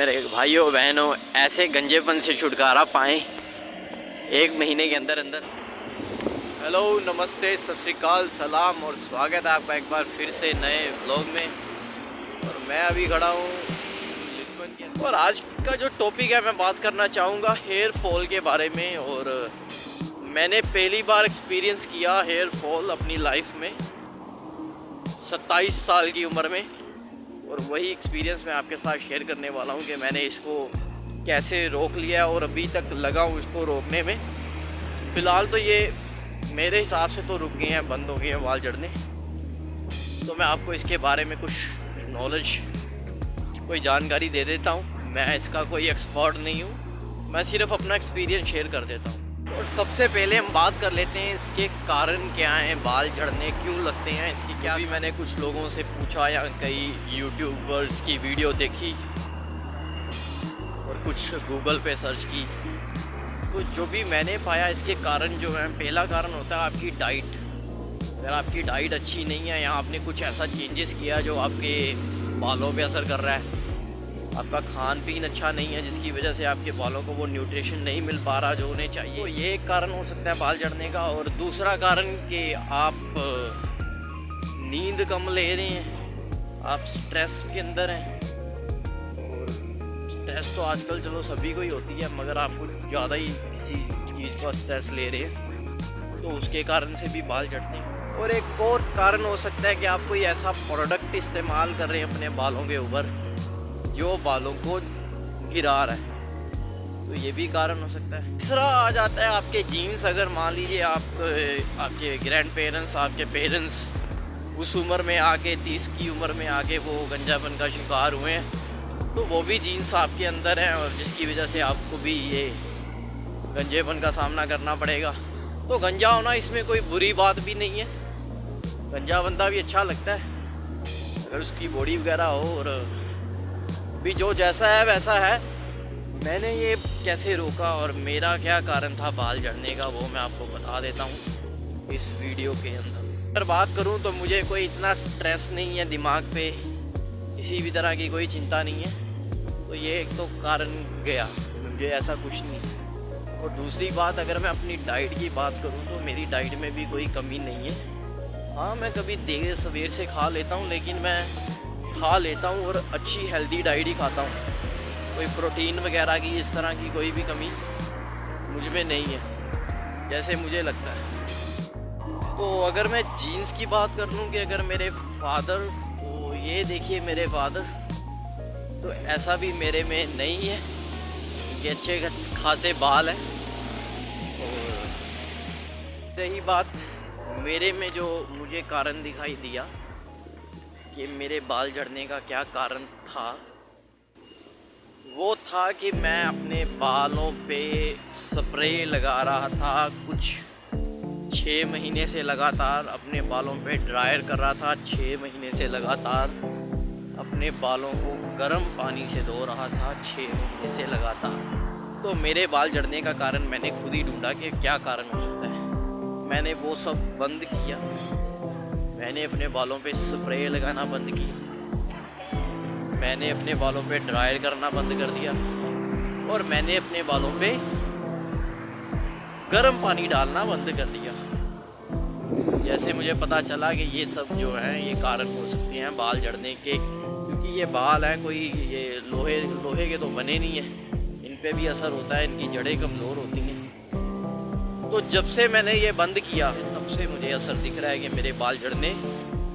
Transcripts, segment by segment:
मेरे भाइयों बहनों ऐसे गंजेपन से छुटकारा पाएँ 1 महीने के अंदर अंदर। हेलो, नमस्ते, सत श्री अकाल, सलाम और स्वागत है आपका एक बार फिर से नए व्लॉग में। और मैं अभी खड़ा हूँ लिस्बन के अंदर और आज का जो टॉपिक है मैं बात करना चाहूँगा हेयर फॉल के बारे में। और मैंने पहली बार एक्सपीरियंस किया हेयर फॉल अपनी लाइफ में 27 साल की उम्र में। और वही एक्सपीरियंस मैं आपके साथ शेयर करने वाला हूँ कि मैंने इसको कैसे रोक लिया और अभी तक लगा हूँ इसको रोकने में। फ़िलहाल तो ये मेरे हिसाब से तो रुक गए हैं, बंद हो गए हैं बाल झड़ने। तो मैं आपको इसके बारे में कुछ नॉलेज, कोई जानकारी दे देता हूँ। मैं इसका कोई एक्सपर्ट नहीं हूँ, मैं सिर्फ अपना एक्सपीरियंस शेयर कर देता हूँ। और सबसे पहले हम बात कर लेते हैं इसके कारण क्या हैं, बाल झड़ने क्यों लगते हैं, इसकी क्या भी मैंने कुछ लोगों से पूछा या कई यूट्यूबर्स की वीडियो देखी और कुछ गूगल पे सर्च की। तो जो भी मैंने पाया इसके कारण जो है, पहला कारण होता है आपकी डाइट। अगर आपकी डाइट अच्छी नहीं है या आपने कुछ ऐसा चेंजेस किया जो आपके बालों पे असर कर रहा है, आपका खान पीन अच्छा नहीं है जिसकी वजह से आपके बालों को वो न्यूट्रिशन नहीं मिल पा रहा जो उन्हें चाहिए, तो ये एक कारण हो सकता है बाल झड़ने का। और दूसरा कारण कि आप नींद कम ले रहे हैं, आप स्ट्रेस के अंदर हैं। और स्ट्रेस तो आजकल चलो सभी को ही होती है, मगर आप कुछ ज़्यादा ही किसी चीज़ का स्ट्रेस ले रहे हैं तो उसके कारण से भी बाल झड़ते हैं। और एक और कारण हो सकता है कि आप कोई ऐसा प्रोडक्ट इस्तेमाल कर रहे हैं अपने बालों के ऊपर जो बालों को गिरा रहा है, तो ये भी कारण हो सकता है। तीसरा आ जाता है आपके जीन्स। अगर मान लीजिए आपके ग्रैंड पेरेंट्स, आपके पेरेंट्स उस उम्र में आके 30 की उम्र में आके वो गंजापन का शिकार हुए हैं, तो वो भी जीन्स आपके अंदर हैं और जिसकी वजह से आपको भी ये गंजेपन का सामना करना पड़ेगा। तो गंजा होना इसमें कोई बुरी बात भी नहीं है, गंजा बंदा भी अच्छा लगता है अगर उसकी बॉडी वगैरह हो। और भी जो जैसा है वैसा है। मैंने ये कैसे रोका और मेरा क्या कारण था बाल झड़ने का, वो मैं आपको बता देता हूँ इस वीडियो के अंदर। अगर बात करूँ तो मुझे कोई इतना स्ट्रेस नहीं है दिमाग पे, किसी भी तरह की कोई चिंता नहीं है, तो ये एक तो कारण गया, मुझे ऐसा कुछ नहीं। और दूसरी बात, अगर मैं अपनी डाइट की बात करूँ तो मेरी डाइट में भी कोई कमी नहीं है। हाँ, मैं कभी देर सवेर से खा लेता हूँ, लेकिन मैं खा लेता हूँ और अच्छी हेल्दी डाइट ही खाता हूँ। कोई प्रोटीन वगैरह की इस तरह की कोई भी कमी मुझ में नहीं है जैसे मुझे लगता है। तो अगर मैं जीन्स की बात कर लूँ कि अगर मेरे फादर, तो ये देखिए मेरे फादर, तो ऐसा भी मेरे में नहीं है कि अच्छे खासे बाल हैं। और रही बात मेरे में जो मुझे कारण दिखाई दिया कि मेरे बाल झड़ने का क्या कारण था, वो था कि मैं अपने बालों पे स्प्रे लगा रहा था कुछ 6 महीने से लगातार, अपने बालों पे ड्रायर कर रहा था 6 महीने से लगातार, अपने बालों को गर्म पानी से धो रहा था 6 महीने से लगातार। तो मेरे बाल झड़ने का कारण मैंने खुद ही ढूंढा कि क्या कारण हो सकता है। मैंने वो सब बंद किया, मैंने अपने बालों पे स्प्रे लगाना बंद किया, मैंने अपने बालों पे ड्रायर करना बंद कर दिया और मैंने अपने बालों पे गर्म पानी डालना बंद कर दिया। जैसे मुझे पता चला कि ये सब जो हैं ये कारण हो सकते हैं बाल झड़ने के, क्योंकि ये बाल हैं कोई ये लोहे के तो बने नहीं हैं, इन पे भी असर होता है, इनकी जड़ें कमज़ोर होती हैं। तो जब से मैंने ये बंद किया तब से मुझे असर दिख रहा है कि मेरे बाल झड़ने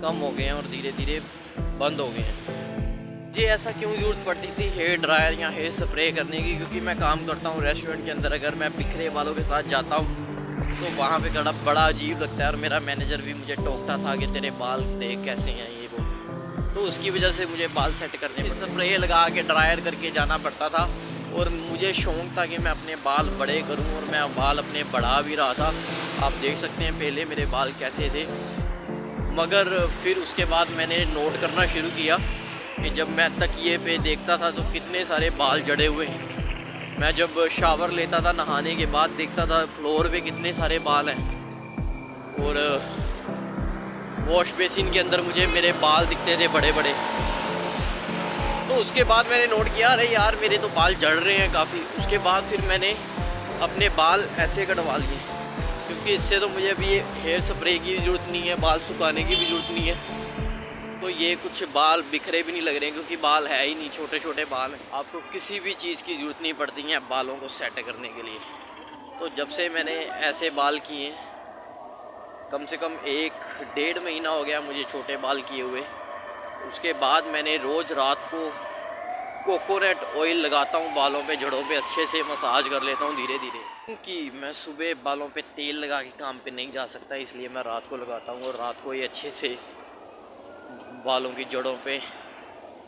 कम हो गए हैं और धीरे धीरे बंद हो गए हैं। मुझे ऐसा क्यों ज़रूरत पड़ती थी हेयर ड्रायर या हेयर स्प्रे करने की, क्योंकि मैं काम करता हूँ रेस्टोरेंट के अंदर। अगर मैं बिखरे बालों के साथ जाता हूँ तो वहाँ पे बड़ा अजीब लगता है और मेरा मैनेजर भी मुझे टोकता था कि तेरे बाल देख कैसे हैं ये वो। तो उसकी वजह से मुझे बाल सेट करने में स्प्रे लगा के ड्रायर करके जाना पड़ता था। और मुझे शौक़ था कि मैं अपने बाल बड़े करूं और मैं बाल अपने बढ़ा भी रहा था। आप देख सकते हैं पहले मेरे बाल कैसे थे, मगर फिर उसके बाद मैंने नोट करना शुरू किया कि जब मैं तकिए पे देखता था तो कितने सारे बाल जड़े हुए हैं। मैं जब शावर लेता था नहाने के बाद देखता था फ्लोर पे कितने सारे बाल हैं। और वॉश बेसिन के अंदर मुझे मेरे बाल दिखते थे बड़े बड़े। तो तो उसके बाद मैंने नोट किया अरे यार मेरे तो बाल झड़ रहे हैं काफ़ी। उसके बाद फिर मैंने अपने बाल ऐसे कटवा लिए, क्योंकि इससे तो मुझे अभी हेयर स्प्रे की भी ज़रूरत नहीं है, बाल सुखाने की भी ज़रूरत नहीं है। तो ये कुछ बाल बिखरे भी नहीं लग रहे हैं, क्योंकि बाल है ही नहीं, छोटे छोटे बाल हैं। आपको किसी भी चीज़ की ज़रूरत नहीं पड़ती है बालों को सेट करने के लिए। तो जब से मैंने ऐसे बाल किए, कम से कम 1-1.5 महीना हो गया मुझे छोटे बाल किए हुए। उसके बाद मैंने रोज़ रात को कोकोनट ऑयल लगाता हूँ बालों पे, जड़ों पे अच्छे से मसाज कर लेता हूँ धीरे धीरे। क्योंकि मैं सुबह बालों पे तेल लगा के काम पे नहीं जा सकता, इसलिए मैं रात को लगाता हूँ। और रात को ये अच्छे से बालों की जड़ों पे,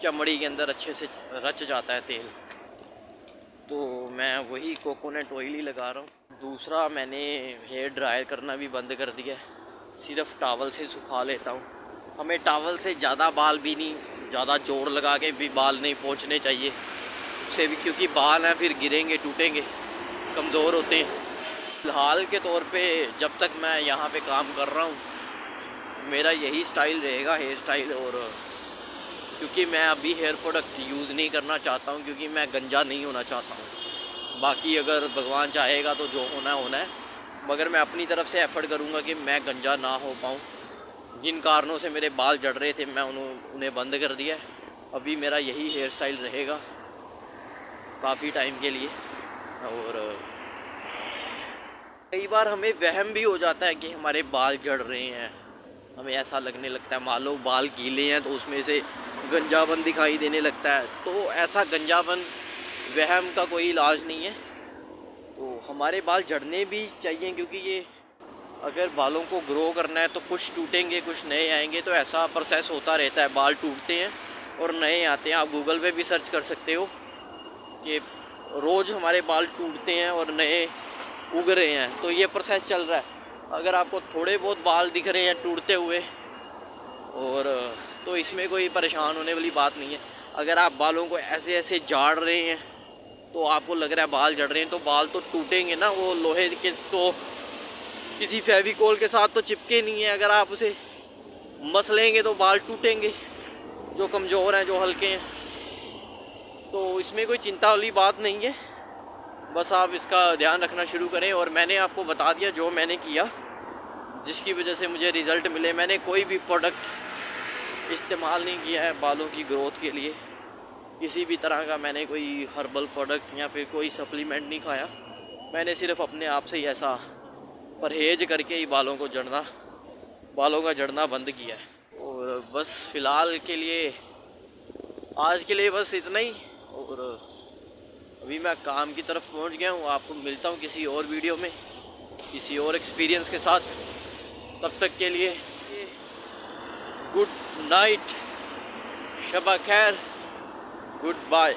चमड़ी के अंदर अच्छे से रच जाता है तेल। तो मैं वही कोकोनट ऑयल ही लगा रहा हूँ। दूसरा, मैंने हेयर ड्रायर करना भी बंद कर दिया है, सिर्फ टॉवल से सुखा लेता हूँ। हमें टॉवल से ज़्यादा बाल भी नहीं, ज़्यादा जोर लगा के भी बाल नहीं पोंछने चाहिए उससे भी, क्योंकि बाल हैं फिर गिरेंगे, टूटेंगे, कमज़ोर होते हैं। फ़िलहाल के तौर पे जब तक मैं यहाँ पे काम कर रहा हूँ मेरा यही स्टाइल रहेगा, हेयर स्टाइल। और क्योंकि मैं अभी हेयर प्रोडक्ट यूज़ नहीं करना चाहता हूँ, क्योंकि मैं गंजा नहीं होना चाहता हूँ। बाकी अगर भगवान चाहेगा तो जो होना है होना है, मगर मैं अपनी तरफ से एफ़र्ट करूँगा कि मैं गंजा ना हो पाऊँ। जिन कारणों से मेरे बाल झड़ रहे थे मैं उन्हें बंद कर दिया है। अभी मेरा यही हेयर स्टाइल रहेगा काफ़ी टाइम के लिए। और कई बार हमें वहम भी हो जाता है कि हमारे बाल झड़ रहे हैं, हमें ऐसा लगने लगता है मान लो बाल गीले हैं तो उसमें से गंजापन दिखाई देने लगता है। तो ऐसा गंजापन, वहम का कोई इलाज नहीं है। तो हमारे बाल झड़ने भी चाहिए, क्योंकि ये अगर बालों को ग्रो करना है तो कुछ टूटेंगे कुछ नए आएंगे, तो ऐसा प्रोसेस होता रहता है। बाल टूटते हैं और नए आते हैं। आप गूगल पे भी सर्च कर सकते हो कि रोज़ हमारे बाल टूटते हैं और नए उग रहे हैं, तो ये प्रोसेस चल रहा है। अगर आपको थोड़े बहुत बाल दिख रहे हैं टूटते हुए, और तो इसमें कोई परेशान होने वाली बात नहीं है। अगर आप बालों को ऐसे ऐसे झाड़ रहे हैं तो आपको लग रहा है बाल झड़ रहे हैं, तो बाल तो टूटेंगे ना, वो लोहे के तो किसी फेविकोल के साथ तो चिपके नहीं है। अगर आप उसे मसलेंगे तो बाल टूटेंगे, जो कमज़ोर हैं, जो हल्के हैं। तो इसमें कोई चिंता वाली बात नहीं है, बस आप इसका ध्यान रखना शुरू करें। और मैंने आपको बता दिया जो मैंने किया, जिसकी वजह से मुझे रिज़ल्ट मिले। मैंने कोई भी प्रोडक्ट इस्तेमाल नहीं किया है बालों की ग्रोथ के लिए, किसी भी तरह का मैंने कोई हर्बल प्रोडक्ट या फिर कोई सप्लीमेंट नहीं खाया। मैंने सिर्फ अपने आप से ही ऐसा परहेज करके ही बालों का झड़ना बंद किया है। और बस फ़िलहाल के लिए, आज के लिए बस इतना ही। और अभी मैं काम की तरफ पहुंच गया हूं। आपको मिलता हूं किसी और वीडियो में, किसी और एक्सपीरियंस के साथ। तब तक के लिए गुड नाइट, शबा खैर, गुड बाय।